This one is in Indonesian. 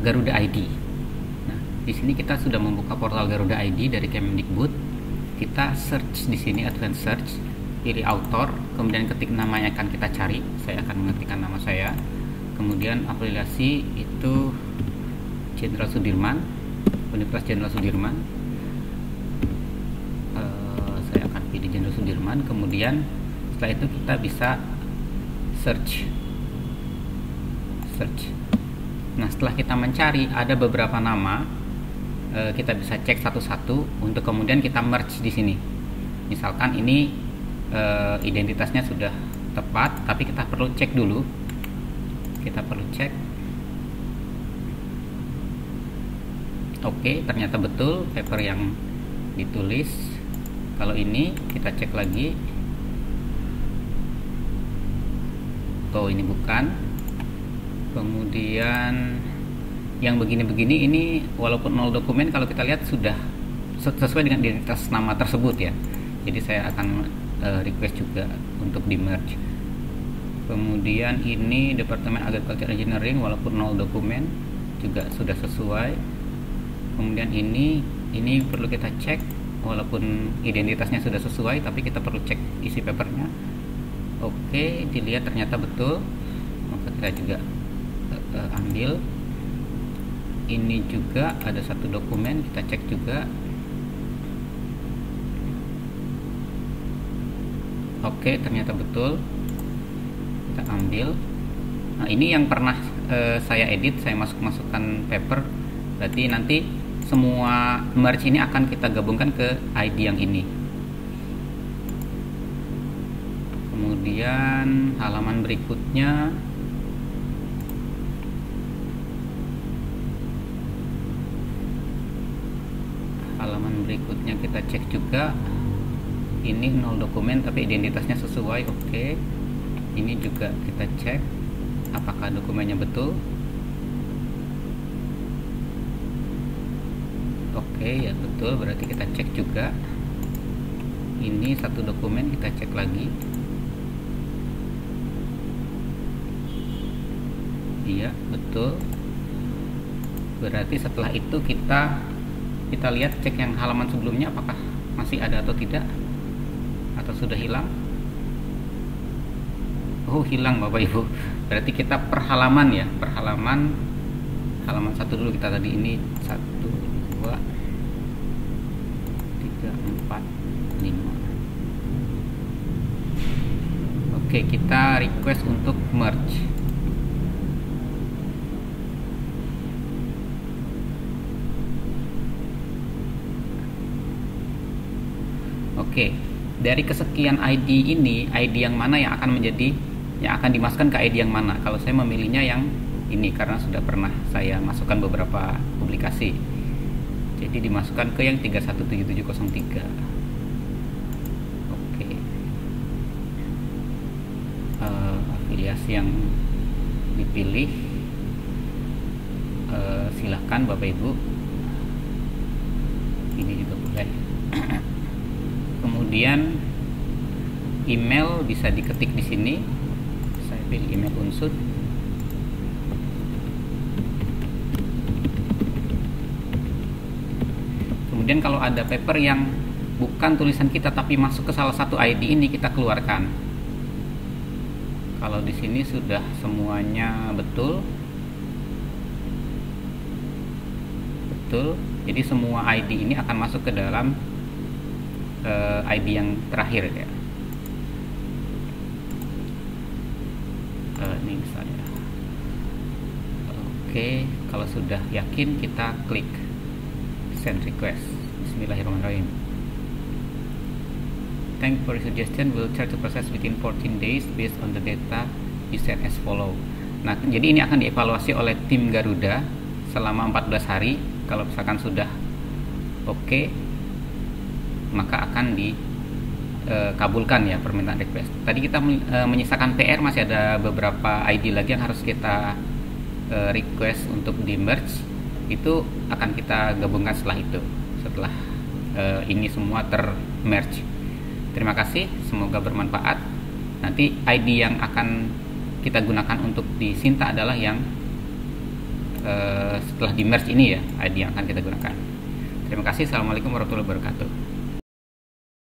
Garuda ID. Nah, di sini kita sudah membuka portal Garuda ID dari Kemendikbud. Kita search di sini, advanced search, pilih author, kemudian ketik nama yang akan kita cari. Saya akan mengetikkan nama saya. Kemudian afiliasi itu Jenderal Sudirman, Universitas Jenderal Sudirman. Saya akan pilih Jenderal Sudirman. Kemudian setelah itu kita bisa search. Nah, setelah kita mencari ada beberapa nama, kita bisa cek satu-satu untuk kemudian kita merge di sini. Misalkan ini identitasnya sudah tepat, tapi kita perlu cek dulu. Kita perlu cek. Oke, ternyata betul paper yang ditulis. Kalau ini kita cek lagi. Oh, ini bukan. Kemudian yang begini-begini ini walaupun 0 dokumen, kalau kita lihat sudah sesuai dengan identitas nama tersebut ya. Jadi saya akan request juga untuk di merge. Kemudian ini Departemen Agriculture Engineering, walaupun 0 dokumen juga sudah sesuai. Kemudian ini perlu kita cek, walaupun identitasnya sudah sesuai tapi kita perlu cek isi papernya. Oke, dilihat ternyata betul, maka kita juga ambil. Ini juga ada satu dokumen, kita cek juga. Oke, ternyata betul, kita ambil. Nah, ini yang pernah saya edit, saya masukkan paper. Berarti nanti semua merge ini akan kita gabungkan ke ID yang ini. Kemudian halaman berikutnya, kita cek juga. Ini 0 dokumen tapi identitasnya sesuai. Oke, ini juga kita cek apakah dokumennya betul. Oke, ya betul, berarti kita cek juga. Ini satu dokumen, kita cek lagi. Iya, betul. Berarti setelah itu kita lihat, cek yang halaman sebelumnya apakah masih ada atau tidak, atau sudah hilang. Oh, hilang Bapak Ibu. Berarti kita per halaman ya, per halaman satu dulu kita tadi. Ini 1, 2, 3, 4, 5. Oke, kita request untuk merge. Oke, dari kesekian ID ini, ID yang mana yang akan dimasukkan ke ID yang mana? Kalau saya memilihnya yang ini karena sudah pernah saya masukkan beberapa publikasi. Jadi dimasukkan ke yang 317703. Oke. Afiliasi yang dipilih, silakan Bapak Ibu. Ini juga boleh. Kemudian email bisa diketik di sini. Saya pilih email unsur. Kemudian kalau ada paper yang bukan tulisan kita tapi masuk ke salah satu ID ini, kita keluarkan. Kalau di sini sudah semuanya betul. Jadi semua ID ini akan masuk ke dalam ID yang terakhir ya. Ini misalnya. Oke, kalau sudah yakin kita klik send request. Bismillahirrahmanirrahim. Thank for your suggestion. We'll try to process within 14 days based on the data you send as follow. Nah, jadi ini akan dievaluasi oleh tim Garuda selama 14 hari. Kalau misalkan sudah oke, maka akan dikabulkan ya permintaan request. Tadi kita menyisakan PR, masih ada beberapa ID lagi yang harus kita request untuk di merge. Itu akan kita gabungkan setelah ini semua termerge. Terima kasih, semoga bermanfaat. Nanti ID yang akan kita gunakan untuk di Sinta adalah yang setelah di merge ini ya ID yang akan kita gunakan. Terima kasih. Assalamualaikum warahmatullahi wabarakatuh.